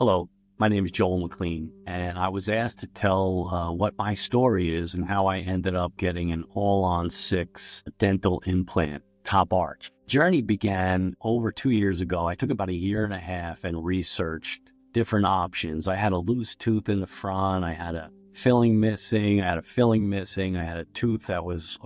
Hello, my name is Joel McLean, and I was asked to tell what my story is and how I ended up getting an all-on-6 dental implant, top arch. Journey began over 2 years ago. I took about a year and a half and researched different options. I had a loose tooth in the front. I had a filling missing. I had a tooth that was,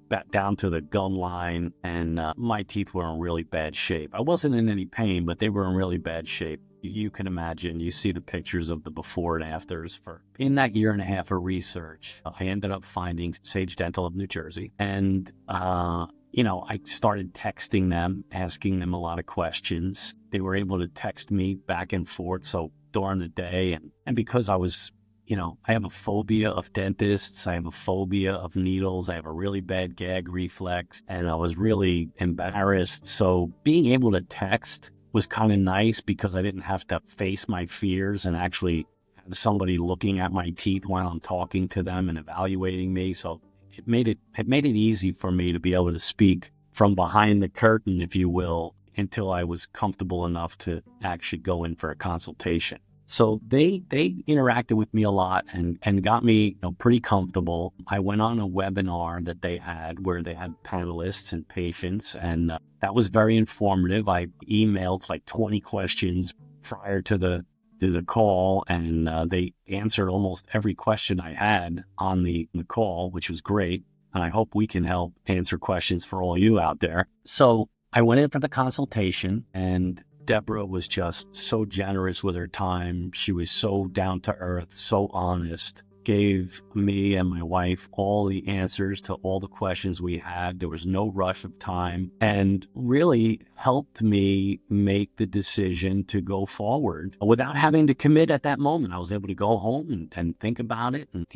back down to the gum line, and my teeth were in really bad shape. I wasn't in any pain, but they were in really bad shape. You can imagine, you see the pictures of the before and afters. In that year and a half of research, I ended up finding Sage Dental of New Jersey. And, I started texting them, asking them a lot of questions. They were able to text me back and forth. So during the day, and because I was, I have a phobia of dentists. I have a phobia of needles. I have a really bad gag reflex, and I was really embarrassed. So being able to text was kind of nice because I didn't have to face my fears and actually have somebody looking at my teeth while I'm talking to them and evaluating me. So it made it easy for me to be able to speak from behind the curtain, if you will, until I was comfortable enough to actually go in for a consultation. So they interacted with me a lot and got me pretty comfortable. I went on a webinar that they had where they had panelists and patients, and that was very informative. I emailed like 20 questions prior to the call, and they answered almost every question I had on the call, which was great. And I hope we can help answer questions for all you out there. So I went in for the consultation, and Deborah was just so generous with her time. She was so down to earth, so honest, gave me and my wife all the answers to all the questions we had. There was no rush of time, and really helped me make the decision to go forward without having to commit at that moment. I was able to go home and think about it. And,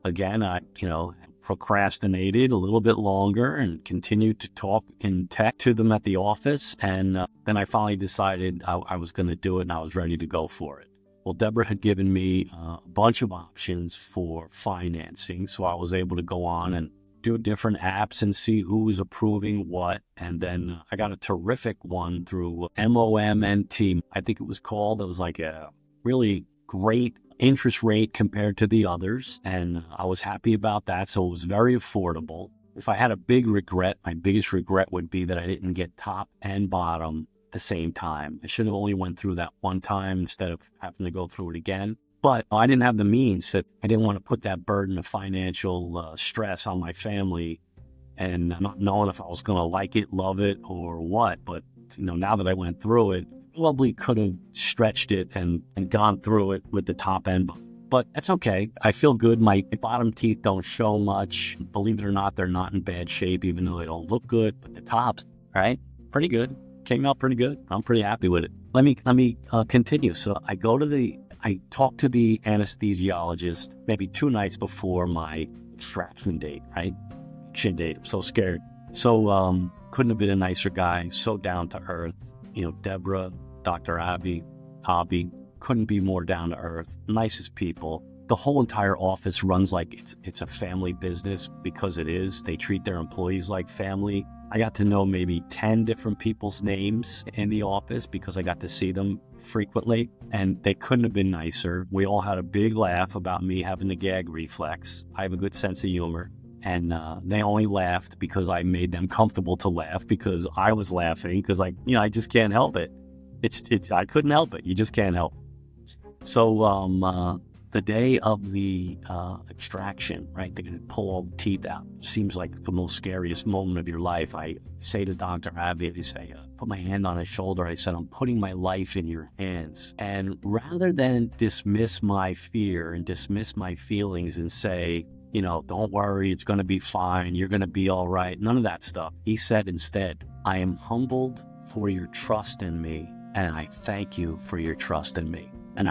again, I procrastinated a little bit longer and continued to talk in tech to them at the office. And then I finally decided I was going to do it, and I was ready to go for it. Well, Deborah had given me a bunch of options for financing. So I was able to go on and do different apps and see who was approving what. And then I got a terrific one through MOMNT, I think it was called. It was like a really great interest rate compared to the others, and I was happy about that. So it was very affordable. If I had a big regret, my biggest regret would be that I didn't get top and bottom at the same time. I should have only went through that one time instead of having to go through it again. But I didn't have the means. That I didn't want to put that burden of financial stress on my family, and not knowing if I was going to like it, love it, or what. But now that I went through it, probably could have stretched it and gone through it with the top end, but that's okay. I feel good. My bottom teeth don't show much. Believe it or not, they're not in bad shape, even though they don't look good. But the tops, right, pretty good. Came out pretty good. I'm pretty happy with it. Let me continue. So I talk to the anesthesiologist maybe 2 nights before my extraction date. Right, extraction date. I'm so scared. So couldn't have been a nicer guy. So down to earth. Deborah, Dr. Abby, couldn't be more down to earth, nicest people. The whole entire office runs like it's a family business, because it is. They treat their employees like family. I got to know maybe 10 different people's names in the office because I got to see them frequently, and they couldn't have been nicer. We all had a big laugh about me having the gag reflex. I have a good sense of humor. And they only laughed because I made them comfortable to laugh, because I was laughing because I just can't help it. I couldn't help it. You just can't help it. So the day of the extraction, right, they're going to pull all the teeth out. Seems like the most scariest moment of your life. I say to Dr. Abby, I say, put my hand on his shoulder. I said, I'm putting my life in your hands. And rather than dismiss my fear and dismiss my feelings and say, don't worry, it's going to be fine, you're going to be all right, none of that stuff. He said instead, I am humbled for your trust in me, and I thank you for your trust in me. And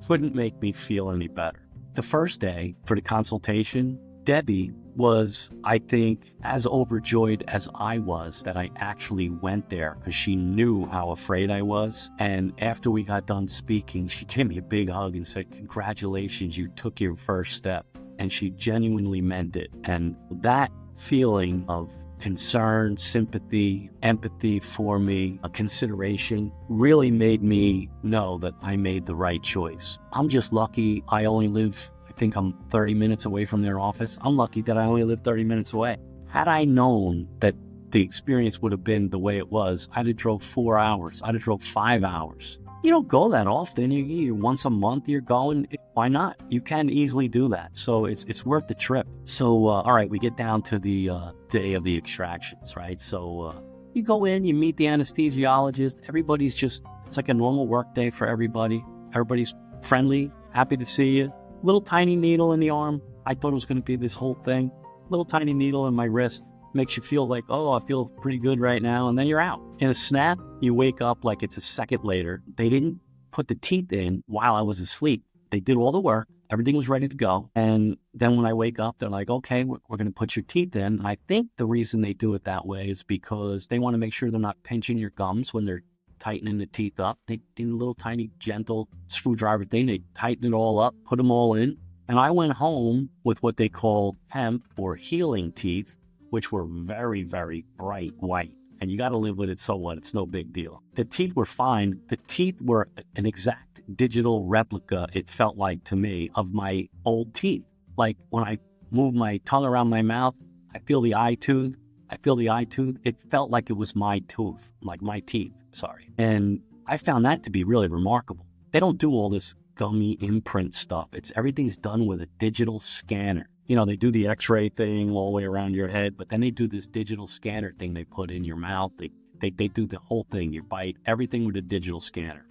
couldn't make me feel any better. The first day for the consultation, Debbie was, I think, as overjoyed as I was that I actually went there, because she knew how afraid I was. And after we got done speaking, she gave me a big hug and said, congratulations, you took your first step. And she genuinely meant it. And that feeling of concern, sympathy, empathy for me, a consideration, really made me know that I made the right choice. I'm just lucky I only live, I think I'm 30 minutes away from their office. I'm lucky that I only live 30 minutes away. Had I known that the experience would have been the way it was, I'd have drove 4 hours. I'd have drove 5 hours. You don't go that often. You once a month you're going. Why not? You can easily do that. So it's worth the trip. So, all right, we get down to the day of the extractions, right? So you go in, you meet the anesthesiologist. Everybody's it's like a normal work day for everybody. Everybody's friendly, happy to see you. Little tiny needle in the arm. I thought it was going to be this whole thing. Little tiny needle in my wrist. Makes you feel like, oh, I feel pretty good right now. And then you're out. In a snap, you wake up like it's a second later. They didn't put the teeth in while I was asleep. They did all the work. Everything was ready to go. And then when I wake up, they're like, okay, we're going to put your teeth in. And I think the reason they do it that way is because they want to make sure they're not pinching your gums when they're tightening the teeth up. They do a little tiny, gentle screwdriver thing. They tighten it all up, put them all in. And I went home with what they call hemp or healing teeth, which were very, very bright white. And you got to live with it, so what? It's no big deal. The teeth were fine. The teeth were an exact digital replica, it felt like to me, of my old teeth. Like when I move my tongue around my mouth, I feel the eye tooth. It felt like it was my tooth, like my teeth, sorry. And I found that to be really remarkable. They don't do all this gummy imprint stuff. Everything's done with a digital scanner. You know, they do the x-ray thing all the way around your head, but then they do this digital scanner thing they put in your mouth. They do the whole thing, your bite, everything with a digital scanner.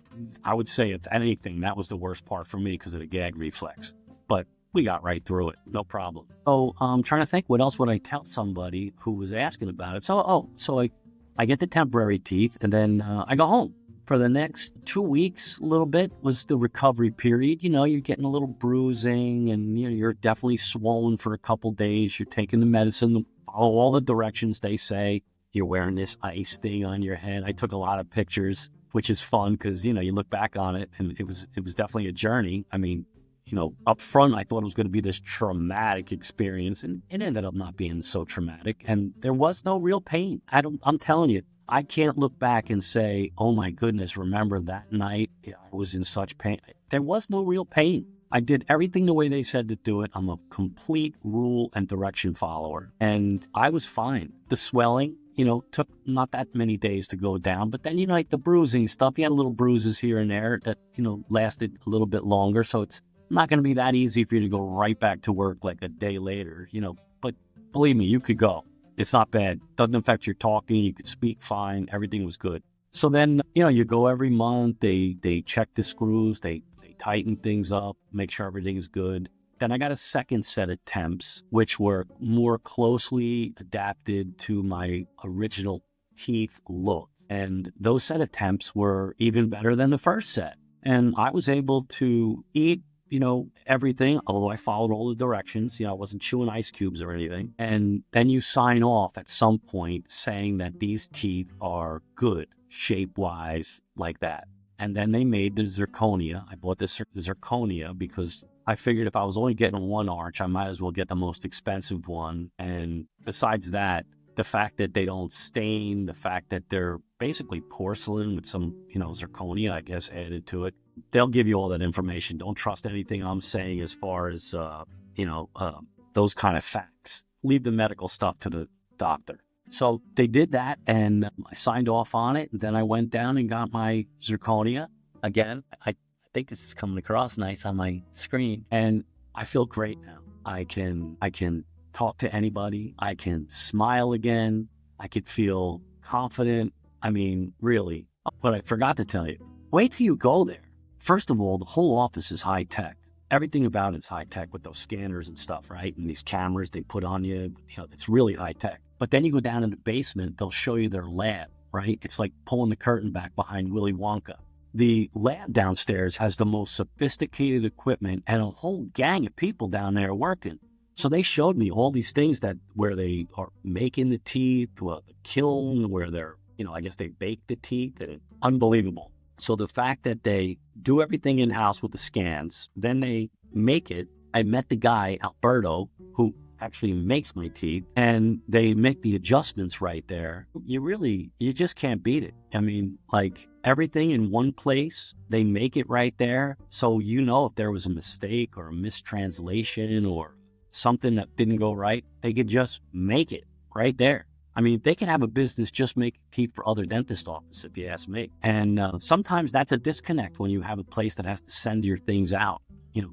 I would say, if anything, that was the worst part for me because of the gag reflex. But we got right through it, no problem. So I'm trying to think, what else would I tell somebody who was asking about it? So I get the temporary teeth, and then I go home. For the next 2 weeks, a little bit was the recovery period. You know, you're getting a little bruising, and you're definitely swollen for a couple days. You're taking the medicine, follow all the directions they say. You're wearing this ice thing on your head. I took a lot of pictures, which is fun because, you look back on it, and it was definitely a journey. I mean, up front, I thought it was going to be this traumatic experience, and it ended up not being so traumatic. And there was no real pain. I'm telling you, I can't look back and say, oh my goodness, remember that night? I was in such pain. There was no real pain. I did everything the way they said to do it. I'm a complete rule and direction follower. And I was fine. The swelling, took not that many days to go down. But then, like the bruising stuff, you had little bruises here and there that, lasted a little bit longer. So it's not going to be that easy for you to go right back to work like a day later, But believe me, you could go. It's not bad. Doesn't affect your talking. You could speak fine. Everything was good. So then, you go every month. They check the screws. They tighten things up, make sure everything's good. Then I got a second set of temps, which were more closely adapted to my original teeth look. And those set of temps were even better than the first set. And I was able to eat everything, although I followed all the directions, I wasn't chewing ice cubes or anything. And then you sign off at some point saying that these teeth are good shape-wise like that. And then they made the zirconia. I bought this zirconia because I figured if I was only getting one arch, I might as well get the most expensive one. And besides that, the fact that they don't stain, the fact that they're basically porcelain with some, zirconia, I guess, added to it. They'll give you all that information. Don't trust anything I'm saying as far as, those kind of facts. Leave the medical stuff to the doctor. So they did that, and I signed off on it. And then I went down and got my zirconia. Again, I think this is coming across nice on my screen. And I feel great now. I can talk to anybody. I can smile again. I could feel confident. I mean, really. But I forgot to tell you, wait till you go there. First of all, the whole office is high tech. Everything about it's high tech with those scanners and stuff, right? And these cameras they put on you, it's really high tech. But then you go down in the basement, they'll show you their lab, right? It's like pulling the curtain back behind Willy Wonka. The lab downstairs has the most sophisticated equipment and a whole gang of people down there working. So they showed me all these things where they are making the teeth, the kiln, where they're, I guess they bake the teeth, and unbelievable. So the fact that they do everything in-house with the scans, then they make it. I met the guy, Alberto, who actually makes my teeth, and they make the adjustments right there, you just can't beat it. I mean, like everything in one place, they make it right there. So, if there was a mistake or a mistranslation or something that didn't go right, they could just make it right there. I mean, they can have a business just making teeth for other dentist offices, if you ask me. And sometimes that's a disconnect when you have a place that has to send your things out.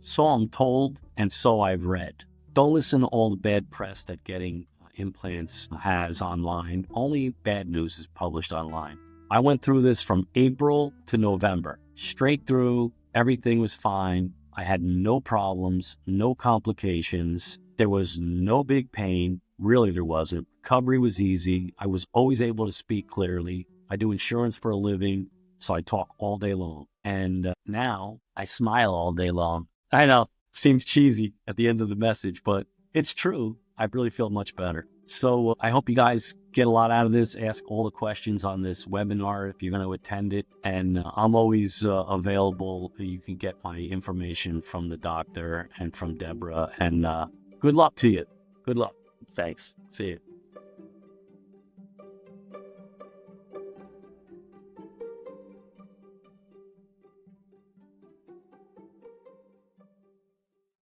So I'm told, and so I've read. Don't listen to all the bad press that getting implants has online. Only bad news is published online. I went through this from April to November, straight through. Everything was fine. I had no problems, no complications. There was no big pain. Really, there wasn't. Recovery was easy. I was always able to speak clearly. I do insurance for a living, so I talk all day long. And now I smile all day long. I know, seems cheesy at the end of the message, but it's true. I really feel much better. So I hope you guys get a lot out of this. Ask all the questions on this webinar if you're going to attend it. And I'm always available. You can get my information from the doctor and from Deborah. And good luck to you. Good luck. Thanks. See you.